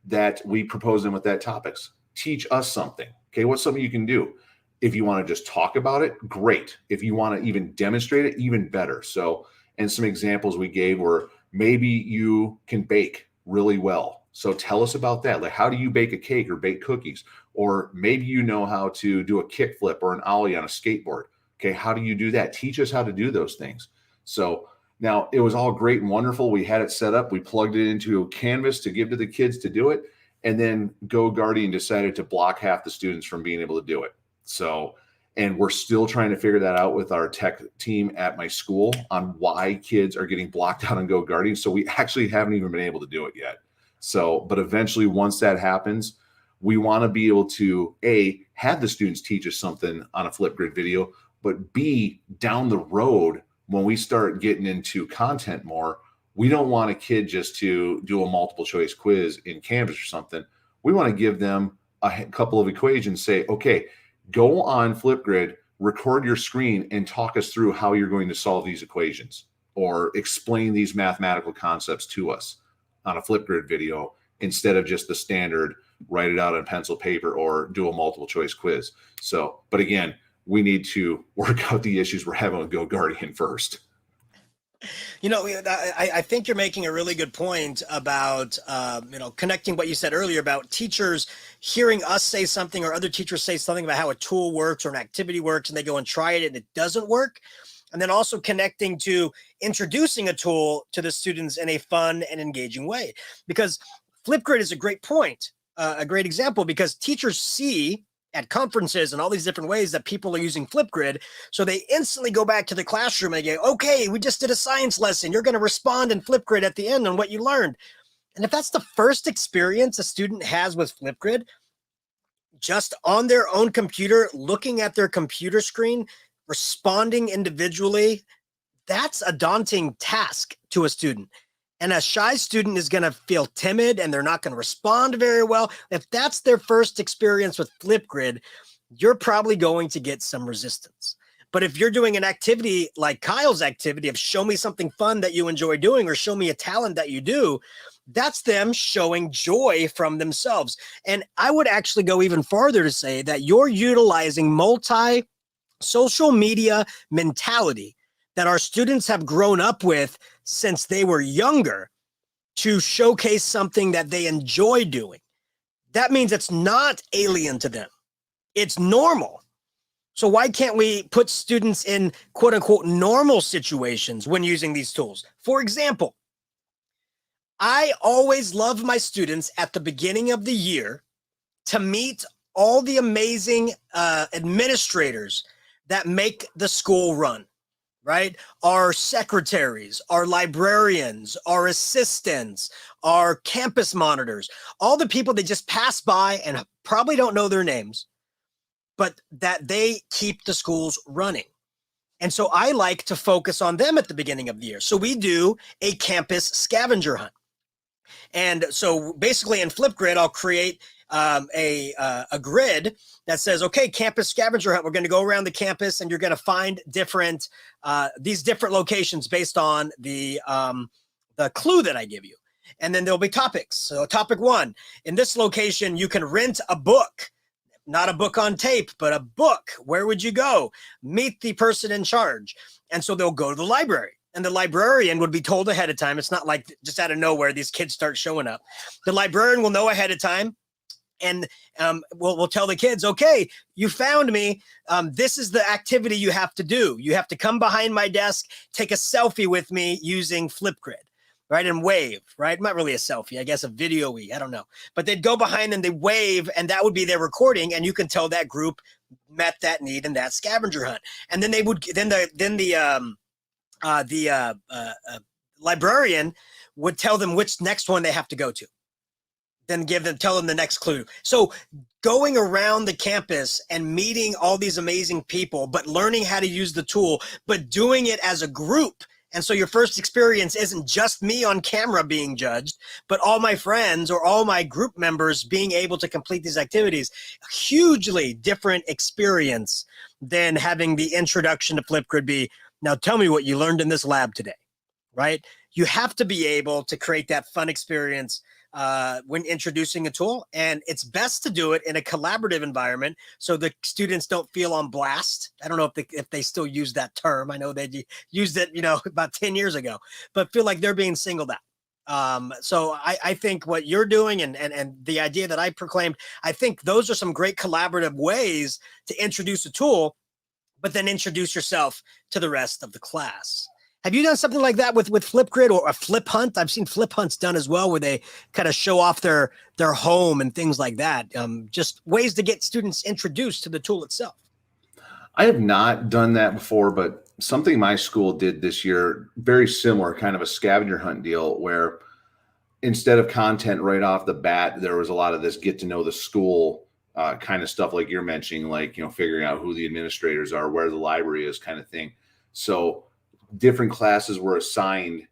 that we propose them with that topics. Teach us something. Okay, what's something you can do? If you want to just talk about it, great. If you want to even demonstrate it, even better. So, and some examples we gave were, maybe you can bake really well. So tell us about that. Like, how do you bake a cake or bake cookies? Or maybe you know how to do a kick flip or an ollie on a skateboard. Okay, how do you do that? Teach us how to do those things. So now, it was all great and wonderful. We had it set up. We plugged it into a Canvas to give to the kids to do it. And then GoGuardian decided to block half the students from being able to do it. So, and we're still trying to figure that out with our tech team at my school on why kids are getting blocked out on GoGuardian. So we actually haven't even been able to do it yet. So, but eventually, once that happens, we want to be able to, A, have the students teach us something on a Flipgrid video, but B, down the road, when we start getting into content more, we don't want a kid just to do a multiple choice quiz in Canvas or something. We want to give them a couple of equations, say, okay, go on Flipgrid, record your screen, and talk us through how you're going to solve these equations, or explain these mathematical concepts to us on a Flipgrid video, instead of just the standard write it out on pencil paper or do a multiple choice quiz. So, but again, we need to work out the issues we're having with GoGuardian first. I think you're making a really good point about, connecting what you said earlier about teachers hearing us say something or other teachers say something about how a tool works or an activity works, and they go and try it and it doesn't work. And then also connecting to introducing a tool to the students in a fun and engaging way. Because Flipgrid is a great point, a great example, because teachers see at conferences and all these different ways that people are using Flipgrid. So they instantly go back to the classroom and they go, okay, we just did a science lesson. You're going to respond in Flipgrid at the end on what you learned. And if that's the first experience a student has with Flipgrid, just on their own computer, looking at their computer screen, responding individually, that's a daunting task to a student. And a shy student is going to feel timid and they're not going to respond very well. If that's their first experience with Flipgrid, you're probably going to get some resistance. But if you're doing an activity like Kyle's activity of show me something fun that you enjoy doing, or show me a talent that you do, that's them showing joy from themselves. And I would actually go even farther to say that you're utilizing multi-social media mentality that our students have grown up with since they were younger to showcase something that they enjoy doing. That means it's not alien to them. It's normal. So why can't we put students in quote unquote normal situations when using these tools? For example, I always love my students at the beginning of the year to meet all the amazing administrators that make the school run. Right? Our secretaries, our librarians, our assistants, our campus monitors, all the people that just pass by and probably don't know their names, but that they keep the schools running. And so I like to focus on them at the beginning of the year. So we do a campus scavenger hunt. And so basically in Flipgrid, I'll create a grid that says, okay, campus scavenger hunt. We're going to go around the campus and you're going to find these different locations based on the clue that I give you. And then there'll be topics. So topic 1, in this location, you can rent a book, not a book on tape, but a book. Where would you go? Meet the person in charge. And so they'll go to the library. And the librarian would be told ahead of time. It's not like just out of nowhere, these kids start showing up. The librarian will know ahead of time. And we'll tell the kids, okay, you found me. This is the activity you have to do. You have to come behind my desk, take a selfie with me using Flipgrid, right? And wave, right? Not really a selfie, I guess a video-y, I don't know. But they'd go behind and they wave, and that would be their recording, and you can tell that group met that need in that scavenger hunt. And then they would, the librarian would tell them which next one they have to go to. Then tell them the next clue. So going around the campus and meeting all these amazing people, but learning how to use the tool, but doing it as a group. And so your first experience isn't just me on camera being judged, but all my friends or all my group members being able to complete these activities. A hugely different experience than having the introduction to Flipgrid be, now tell me what you learned in this lab today, right? You have to be able to create that fun experience when introducing a tool, and it's best to do it in a collaborative environment so the students don't feel on blast. I don't know if they still use that term. I know they used it, about 10 years ago, but feel like they're being singled out. So I think what you're doing and the idea that I proclaimed, I think those are some great collaborative ways to introduce a tool, but then introduce yourself to the rest of the class. Have you done something like that with Flipgrid or a flip hunt? I've seen flip hunts done as well, where they kind of show off their home and things like that. Just ways to get students introduced to the tool itself. I have not done that before, but something my school did this year, very similar, kind of a scavenger hunt deal, where instead of content right off the bat, there was a lot of this get to know the school kind of stuff like you're mentioning, like, figuring out who the administrators are, where the library is, kind of thing. So different classes were assigned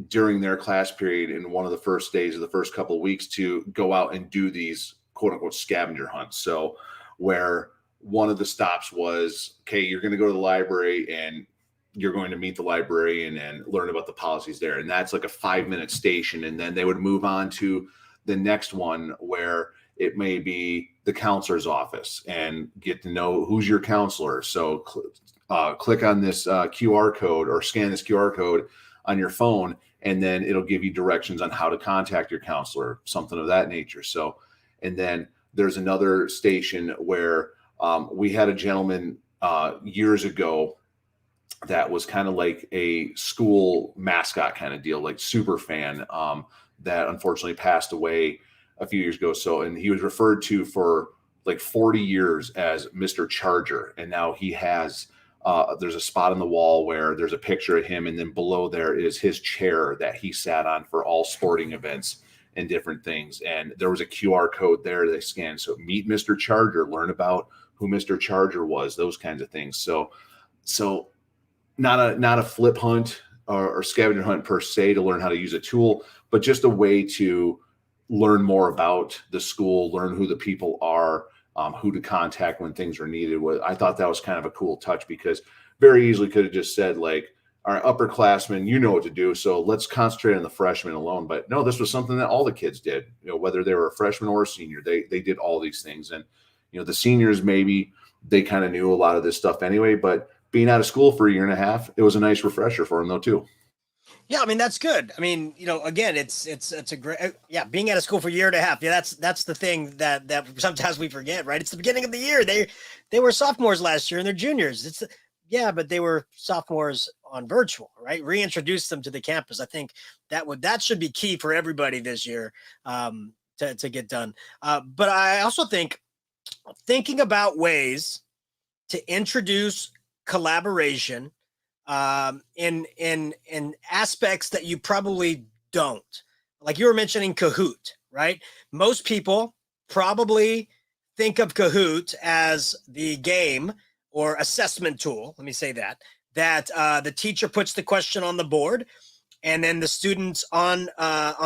during their class period in one of the first days of the first couple of weeks to go out and do these quote unquote scavenger hunts. So where one of the stops was, okay, you're going to go to the library and you're going to meet the librarian and learn about the policies there. And that's like a 5-minute station. And then they would move on to the next one where it may be the counselor's office and get to know who's your counselor. So click on this QR code or scan this QR code on your phone, and then it'll give you directions on how to contact your counselor, something of that nature. So, and then there's another station where we had a gentleman years ago that was kind of like a school mascot kind of deal, like super fan, that unfortunately passed away a few years ago. So, and he was referred to for like 40 years as Mr. Charger. And now he has, there's a spot on the wall where there's a picture of him, and then below there is his chair that he sat on for all sporting events and different things. And there was a QR code there they scanned. So meet Mr. Charger, learn about who Mr. Charger was, those kinds of things. So not a flip hunt or scavenger hunt per se to learn how to use a tool, but just a way to learn more about the school, learn who the people are, who to contact when things are needed. I thought that was kind of a cool touch, because very easily could have just said, like, all right, upperclassmen, you know what to do, so let's concentrate on the freshmen alone. But no, this was something that all the kids did, whether they were a freshman or a senior, they did all these things. And the seniors, maybe they kind of knew a lot of this stuff anyway, but being out of school for a year and a half, it was a nice refresher for them though too. Yeah, I mean, that's good. I mean, again, it's a great, being out of school for a year and a half. Yeah, that's the thing that sometimes we forget, right? It's the beginning of the year. They were sophomores last year and they're juniors. But they were sophomores on virtual, right? Reintroduce them to the campus. I think that should be key for everybody this year to get done. But I also think thinking about ways to introduce collaboration in aspects that you probably don't. Like you were mentioning Kahoot, right? Most people probably think of Kahoot as the game or assessment tool. Let me say that the teacher puts the question on the board, and then the students on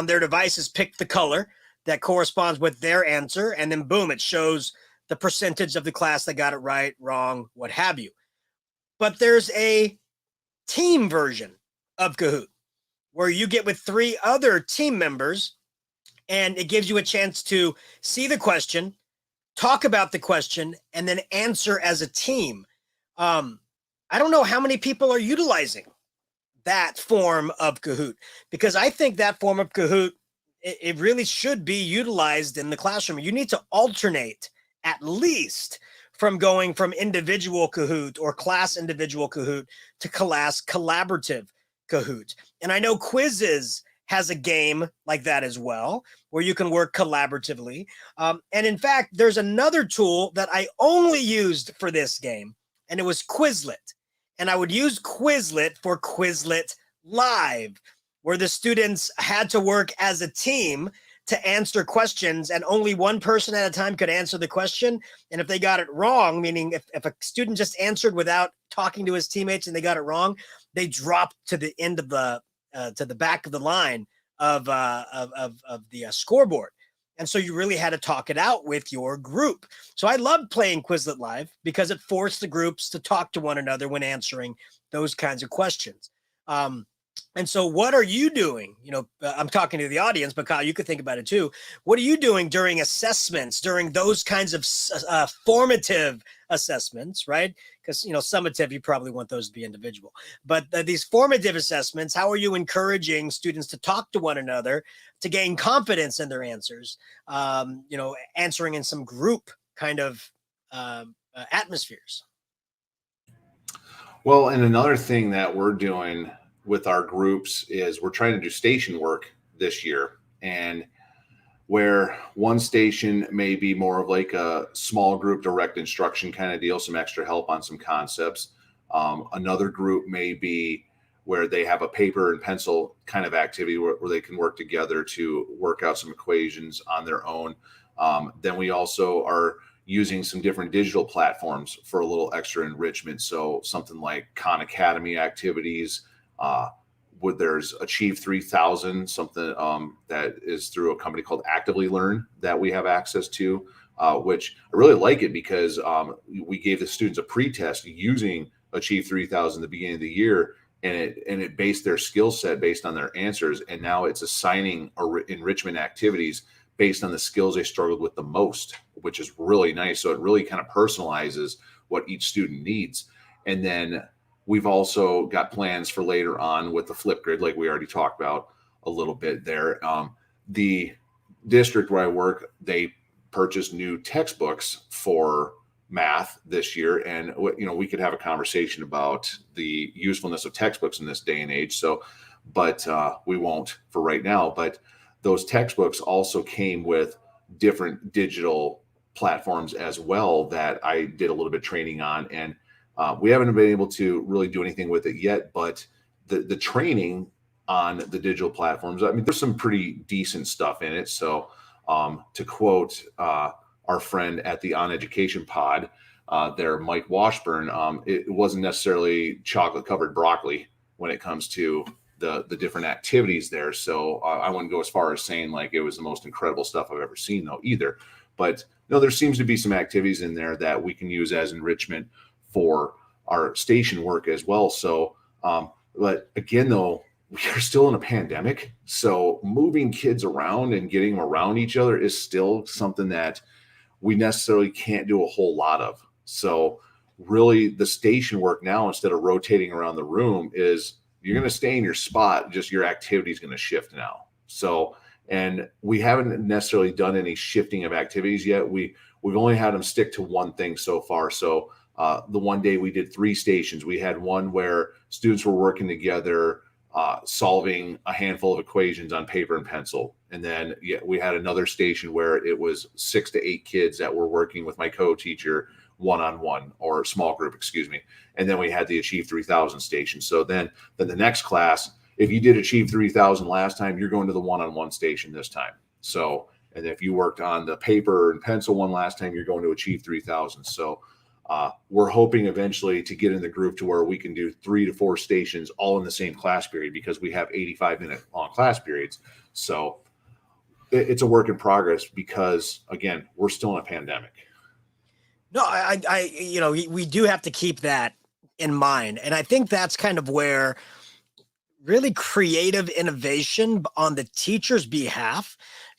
their devices pick the color that corresponds with their answer. And then boom, it shows the percentage of the class that got it right, wrong, what have you. But there's a team version of Kahoot where you get with 3 other team members, and it gives you a chance to see the question, talk about the question, and then answer as a team. I don't know how many people are utilizing that form of Kahoot, because I think that form of Kahoot, it really should be utilized in the classroom. You need to alternate at least from going from individual Kahoot or class individual Kahoot to class collaborative Kahoot. And I know Quizzes has a game like that as well, where you can work collaboratively. And in fact, there's another tool that I only used for this game, and it was Quizlet. And I would use Quizlet for Quizlet Live, where the students had to work as a team to answer questions, and only one person at a time could answer the question. And if they got it wrong, meaning if a student just answered without talking to his teammates and they got it wrong, they dropped to the end of to the back of the line of the scoreboard. And so you really had to talk it out with your group. So I loved playing Quizlet Live because it forced the groups to talk to one another when answering those kinds of questions. And so what are you doing? I'm talking to the audience, but Kyle, you could think about it too. What are you doing during assessments, during those kinds of formative assessments, right? Because, summative, you probably want those to be individual. But these formative assessments, how are you encouraging students to talk to one another to gain confidence in their answers, answering in some group kind of atmospheres? Well, and another thing that we're doing with our groups is we're trying to do station work this year, and where one station may be more of like a small group direct instruction kind of deal, some extra help on some concepts. Another group may be where they have a paper and pencil kind of activity where they can work together to work out some equations on their own. Then we also are using some different digital platforms for a little extra enrichment. So something like Khan Academy activities, there's Achieve 3000, something that is through a company called Actively Learn that we have access to, which I really like it because we gave the students a pre-test using Achieve 3000 at the beginning of the year, and it based their skill set based on their answers, and now it's assigning enrichment activities based on the skills they struggled with the most, which is really nice. So it really kind of personalizes what each student needs. And then we've also got plans for later on with the Flipgrid, like we already talked about a little bit there. The district where I work, they purchased new textbooks for math this year, and we could have a conversation about the usefulness of textbooks in this day and age. So, but we won't for right now. But those textbooks also came with different digital platforms as well that I did a little bit of training on, and we haven't been able to really do anything with it yet, but the training on the digital platforms, I mean, there's some pretty decent stuff in it. So to quote our friend at the On Education pod there, Mike Washburn, it wasn't necessarily chocolate covered broccoli when it comes to the different activities there. So I wouldn't go as far as saying like it was the most incredible stuff I've ever seen though either. But there seems to be some activities in there that we can use as enrichment for our station work as well. So, but again, though, we are still in a pandemic. So moving kids around and getting them around each other is still something that we necessarily can't do a whole lot of. So really the station work now, instead of rotating around the room, is you're going to stay in your spot. Just your activity is going to shift now. So, and we haven't necessarily done any shifting of activities yet. We've only had them stick to one thing so far. So the one day we did 3 stations. We had one where students were working together, solving a handful of equations on paper and pencil. And then we had another station where it was 6 to 8 kids that were working with my co-teacher one-on-one, or small group, excuse me. And then we had the Achieve 3000 station. So then the next class, if you did Achieve 3000 last time, you're going to the one-on-one station this time. So, and if you worked on the paper and pencil one last time, you're going to Achieve 3000. So we're hoping eventually to get in the group to where we can do 3 to 4 stations all in the same class period, because we have 85-minute long class periods. So it's a work in progress because, again, we're still in a pandemic. No, we do have to keep that in mind. And I think that's kind of where really creative innovation on the teacher's behalf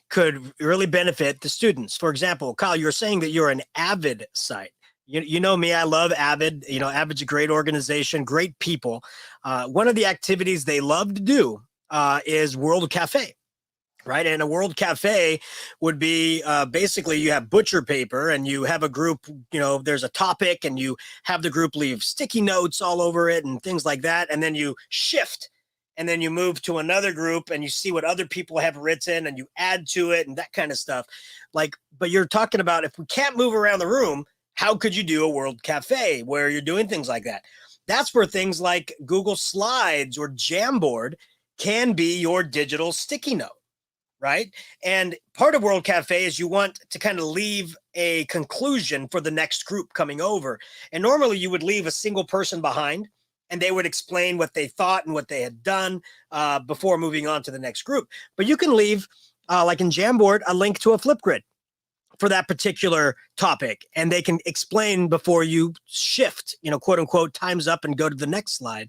could really benefit the students. For example, Kyle, you're saying that you're an Avid site. You know me, I love Avid. Avid's a great organization, great people. One of the activities they love to do is World Cafe. Right. And a World Cafe would be basically you have butcher paper and you have a group, there's a topic and you have the group leave sticky notes all over it and things like that. And then you shift and then you move to another group and you see what other people have written and you add to it and that kind of stuff. But you're talking about if we can't move around the room, how could you do a World Cafe where you're doing things like that? That's where things like Google Slides or Jamboard can be your digital sticky note. Right. And part of World Cafe is you want to kind of leave a conclusion for the next group coming over. And normally you would leave a single person behind and they would explain what they thought and what they had done before moving on to the next group. But you can leave, like in Jamboard, a link to a Flipgrid for that particular topic. And they can explain before you shift, quote unquote, time's up and go to the next slide.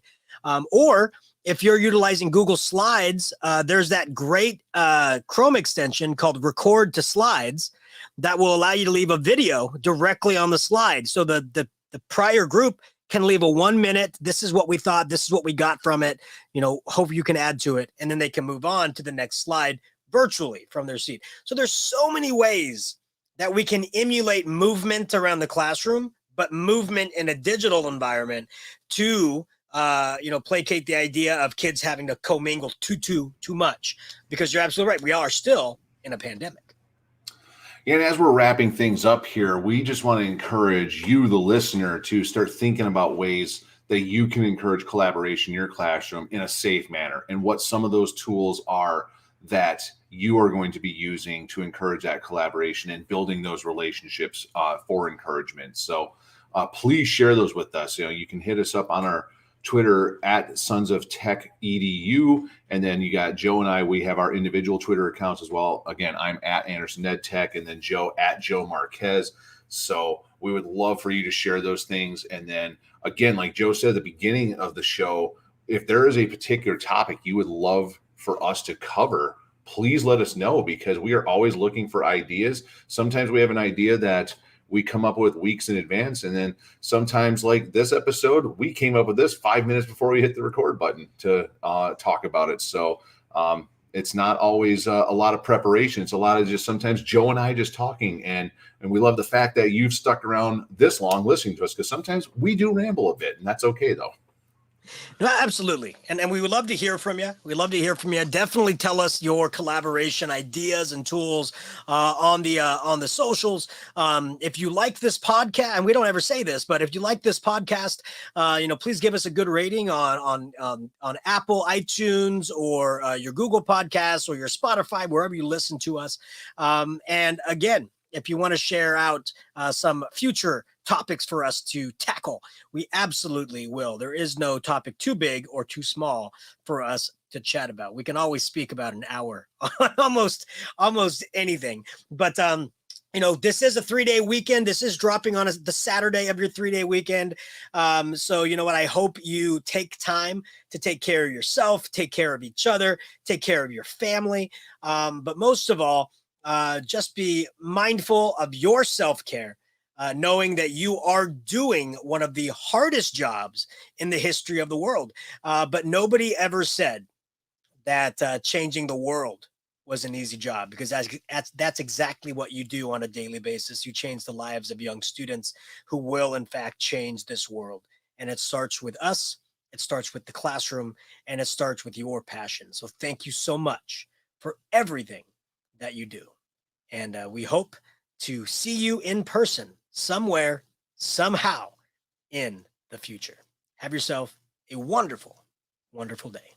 Or if you're utilizing Google Slides, there's that great Chrome extension called Record to Slides that will allow you to leave a video directly on the slide. So the prior group can leave a 1 minute. This is what we thought. This is what we got from it. Hope you can add to it. And then they can move on to the next slide virtually from their seat. So there's so many ways that we can emulate movement around the classroom, but movement in a digital environment to placate the idea of kids having to commingle too much, because you're absolutely right. We are still in a pandemic. And as we're wrapping things up here, we just want to encourage you, the listener, to start thinking about ways that you can encourage collaboration in your classroom in a safe manner and what some of those tools are that you are going to be using to encourage that collaboration and building those relationships for encouragement. So please share those with us. You can hit us up on our Twitter at Sons of Tech EDU. And then you got Joe and I, we have our individual Twitter accounts as well. Again, I'm at Anderson Ed Tech and then Joe at Joe Marquez. So we would love for you to share those things. And then again, like Joe said at the beginning of the show, if there is a particular topic you would love for us to cover, please let us know, because we are always looking for ideas. Sometimes we have an idea that we come up with weeks in advance. And then sometimes, like this episode, we came up with this 5 minutes before we hit the record button to talk about it. So it's not always a lot of preparation. It's a lot of just sometimes Joe and I just talking. And we love the fact that you've stuck around this long listening to us, because sometimes we do ramble a bit, and that's okay though. No, absolutely. And we would love to hear from you. We'd love to hear from you. Definitely tell us your collaboration ideas and tools on the socials. If you like this podcast, and we don't ever say this, but if you like this podcast, please give us a good rating on Apple, iTunes, or your Google Podcasts or your Spotify, wherever you listen to us. And again, if you want to share out some future topics for us to tackle, we absolutely will. There is no topic too big or too small for us to chat about. We can always speak about an hour on almost anything. But this is a 3-day weekend. This is dropping on the Saturday of your 3-day weekend. So you know what? I hope you take time to take care of yourself, take care of each other, take care of your family. But most of all, just be mindful of your self-care, knowing that you are doing one of the hardest jobs in the history of the world. But nobody ever said that changing the world was an easy job, because that's exactly what you do on a daily basis. You change the lives of young students who will, in fact, change this world. And it starts with us. It starts with the classroom, and it starts with your passion. So thank you so much for everything that you do. And we hope to see you in person somewhere, somehow in the future. Have yourself a wonderful, wonderful day.